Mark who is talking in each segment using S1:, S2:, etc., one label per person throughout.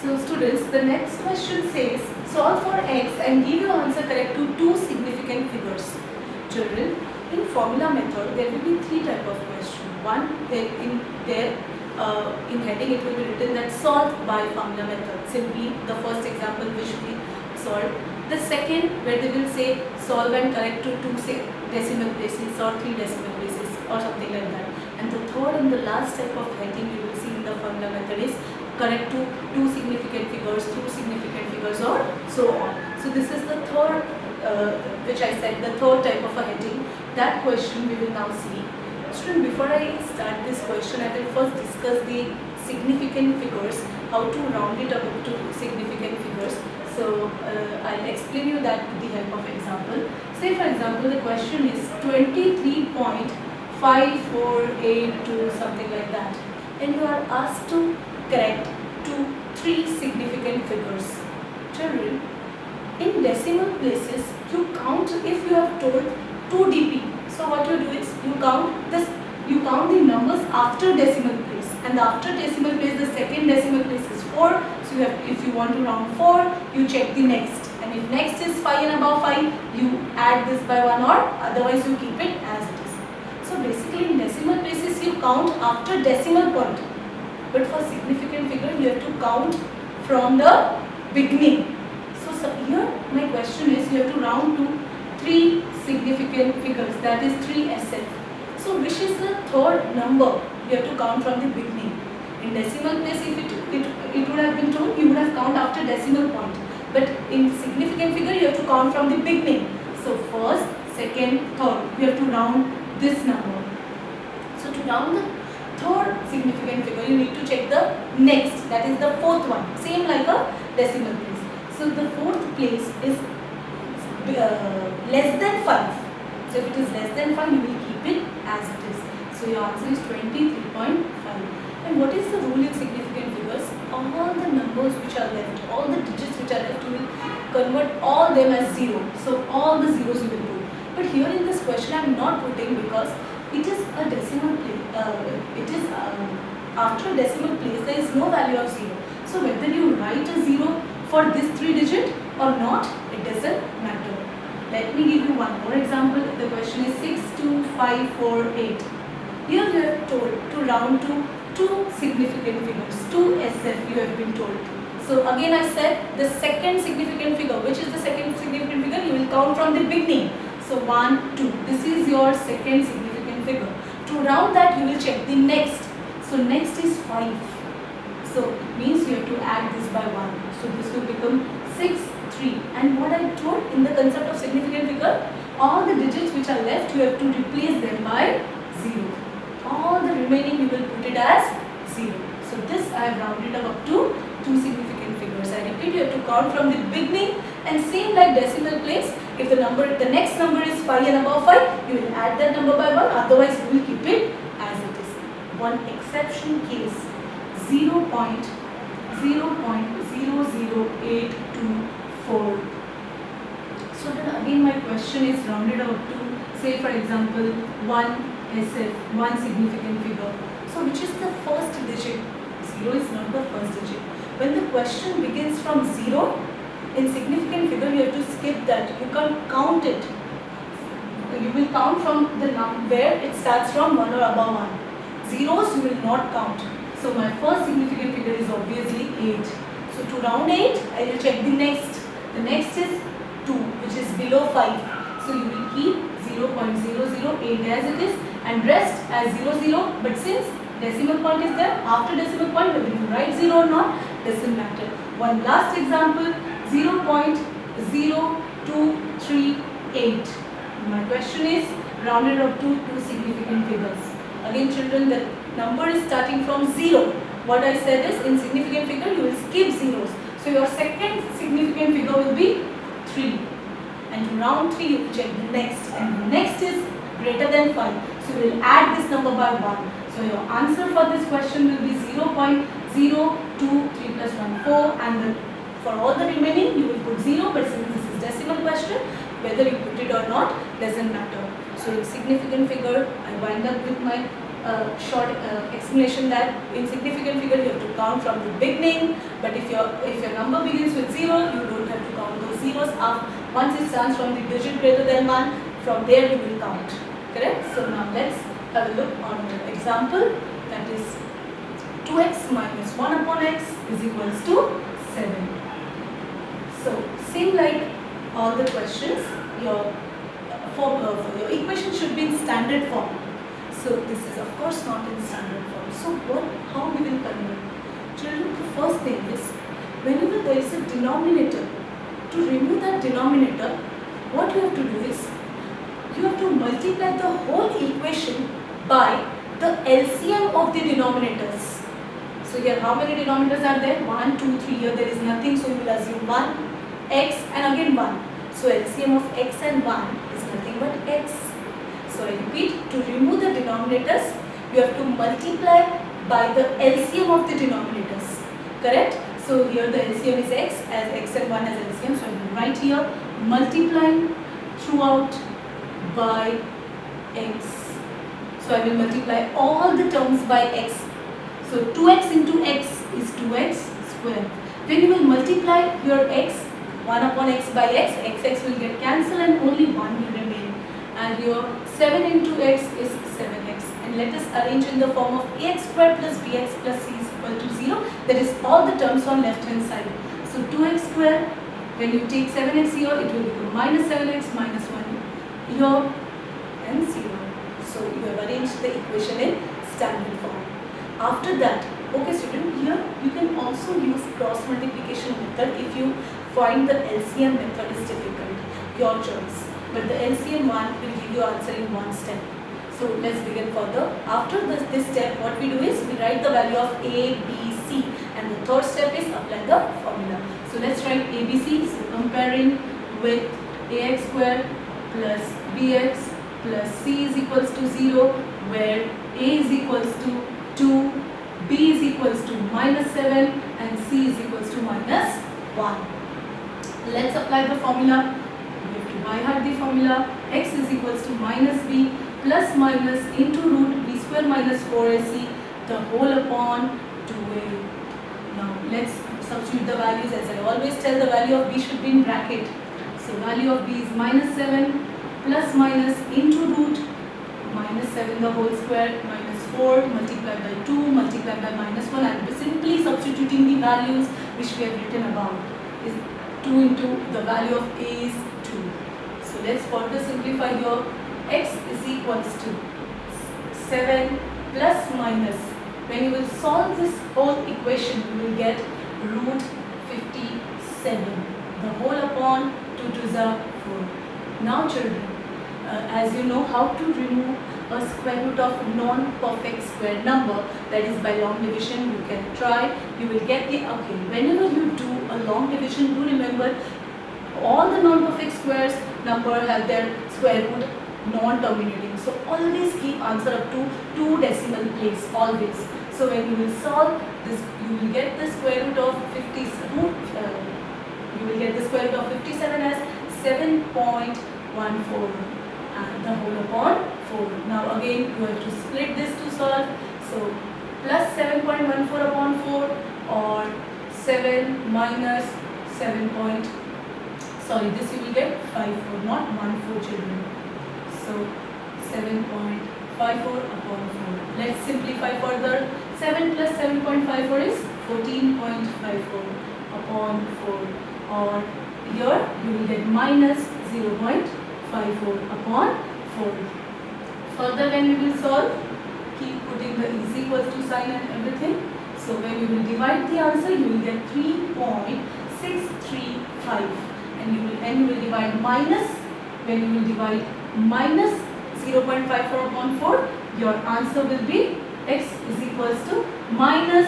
S1: So students, the next question says, solve for x and give your answer correct to two significant figures. Children, in formula method, there will be three type of question. One, in heading it will be written that solve by formula method. Simply the first example which we solved. The second, where they will say solve and correct to two decimal places or three decimal places or something like that. And the third and the last type of heading you will see in the formula method is correct to two significant figures, two significant figures, or so on. So this is the third, which I said, the third type of a heading. That question we will now see. Student, before I start this question, I will first discuss the significant figures, how to round it up to significant figures. So I'll explain you that with the help of example. Say for example, the question is 23.5482, something like that, and you are asked to correct to three significant figures. Children, in decimal places, you count if you have told 2 dp. So what you do is you count the numbers after decimal place, and after decimal place the second decimal place is 4. So you have, if you want to round 4, you check the next, and if next is 5 and above 5, you add this by 1, or otherwise you keep it as it is. So basically in decimal places you count after decimal point. But for significant figure, you have to count from the beginning. So here my question is, you have to round to three significant figures, that is 3 SF. So which is the third number you have to count from the beginning? In decimal place, if it would have been told, you would have count after decimal point. But in significant figure, you have to count from the beginning. So first, second, third, you have to round this number. So to round the third significant figure, you need to check the next, that is the fourth one, same like a decimal place. So the fourth place is less than 5. So if it is less than 5, you will keep it as it is. So your answer is 23.5. And what is the rule in significant figures? All the numbers which are left, all the digits which are left, you will convert all them as 0. So all the zeros you will put. But here in this question, I am not putting because it is a decimal place. After decimal place, there is no value of 0. So whether you write a 0 for this 3 digit or not, it doesn't matter. Let me give you one more example. The question is 62548. Here you have told to round to two significant figures, 2 SF you have been told. So again I said the second significant figure. Which is the second significant figure? You will count from the beginning. So 1, 2. This is your second significant figure. To round that, you will check the next. So next is 5. So it means you have to add this by 1. So this will become 6, 3. And what I told in the concept of significant figure, all the digits which are left, you have to replace them by 0. All the remaining you will put it as 0. So this I have rounded up to two significant figures. I repeat, you have to count from the beginning, and same like decimal place, if the next number is 5 and above 5, you will add that number by 1, otherwise you will keep it as it is. One exception case, 0.00824. So then again my question is rounded out to, say for example, 1 SF, one significant figure. So which is the first digit? 0 is not the first digit. When the question begins from 0, in significant figure you have to skip that. You can't count it. You will count from the number where it starts from 1 or above 1. Zeros you will not count. So my first significant figure is obviously 8. So to round 8, I will check the next. The next is 2, which is below 5. So you will keep 0.008 as it is and rest as 00. But since decimal point is there, after decimal point, whether you write 0 or not, doesn't matter. One last example, 0.0238. My question is rounded up to two significant figures. Again children, the number is starting from 0. What I said is, in significant figure you will skip zeros. So your second significant figure will be 3. And to round 3 you will check the next, and the next is greater than 5. So you will add this number by 1. So your answer for this question will be 0.023 plus 1, 4, and for all the remaining you will put 0, but since this is decimal question, whether you put it or not doesn't matter. So in significant figure, I wind up with my short explanation that in significant figure you have to count from the beginning, but if your number begins with 0, you don't have to count those zeros up. Once it starts from the digit greater than 1, from there you will count. Correct? So now let's have a look on the example, that is 2x minus 1 upon x is equals to 7. So same like all the questions, your equation should be in standard form. So this is of course not in standard form. So how we will convert? Children, the first thing is, whenever there is a denominator, to remove that denominator, what you have to do is, you have to multiply the whole equation by the LCM of the denominators. So here how many denominators are there? 1, 2, 3. Here there is nothing, so we will assume 1, x and again 1. So LCM of x and 1 is nothing but x. So I repeat, to remove the denominators, you have to multiply by the LCM of the denominators. Correct? So here the LCM is x, as x and 1 as LCM. So I will write here, multiplying throughout by x. So I will multiply all the terms by x. So 2x into x is 2x square. When you will multiply your x, 1 upon x by x, x will get cancelled and only 1 will remain. And your 7 into x is 7x. And let us arrange in the form of ax square plus bx plus c is equal to 0. That is all the terms on left hand side. So 2x square, when you take 7x here, it will become minus 7x minus 1 here and 0. So you have arranged the equation in standard form. After that, okay student, here you can also use cross multiplication method if you find the LCM method is difficult, your choice. But the LCM one will give you answer in one step. So let's begin further. After this step, what we do is we write the value of A, B, C, and the third step is apply the formula. So let's write ABC. So comparing with ax square plus bx plus c is equals to 0, where a is equals to 2, b is equals to minus 7, and c is equals to minus 1. Let's apply the formula. We have to by heart the formula. X is equals to minus b plus minus into root b square minus 4ac the whole upon 2a. Now let's substitute the values. As I always tell, the value of b should be in bracket. So value of b is minus 7 plus minus into root minus 7 the whole square minus 4 multiplied by 2 multiplied by minus 1. I will be simply substituting the values which we have written above. Is 2 into the value of a is 2. So let's further simplify here. X is equals to 7 plus minus. When you will solve this whole equation, you will get root 57. The whole upon 2 to the 4. Now children, as you know how to remove a square root of non-perfect square number, that is by long division, you can try. You will get the, okay, whenever you do a long division, do remember all the non-perfect squares number have their square root non-terminating. So always keep answer up to 2 decimal place, always. So when you will solve this, you will get the square root of 57. You will get the square root of 57 as 7.14 and the whole upon 4. Now again you have to split this to solve. So plus 7.14 upon 4 or 7 minus 7. This you will get 54, not 14 children. So 7.54 upon 4. Let's simplify further. 7 plus 7.54 is 14.54 upon 4, or here you will get minus 0.54 upon 4. Further when we will solve, keep putting the is equals to sign and everything. So when you will divide the answer, you will get 3.635, and you will divide minus. When you will divide minus 0.54 upon 4, your answer will be x is equals to minus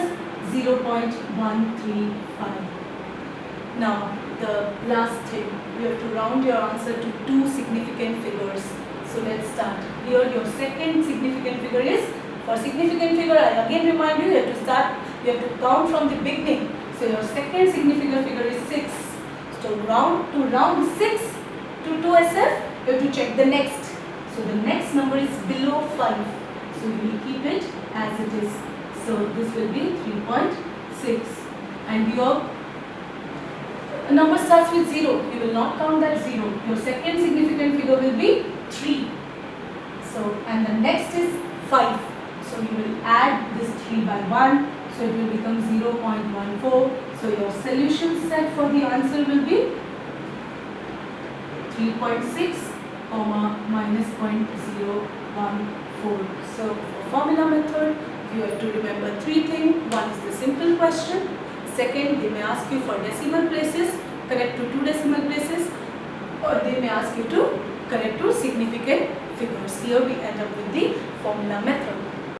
S1: 0.135. Now the last thing, you have to round your answer to 2 significant figures. So let's start. Here your second significant figure is, for significant figure I again remind you, you have to start, you have to count from the beginning. So your second significant figure is 6. So to round 6 to 2SF, you have to check the next. So the next number is below 5. So So you will keep it as it is. So this will be 3.6. And your number starts with 0. You will not count that 0. Your second significant figure will be 3. So, and the next is 5. So you will add this 3 by 1. So it will become 0.14. So your solution set for the answer will be 3.6 comma minus 0.014. So for formula method, you have to remember 3 things. One is the simple question. Second, they may ask you for decimal places, correct to 2 decimal places, or they may ask you to correct to significant figures. Here we end up with the formula method.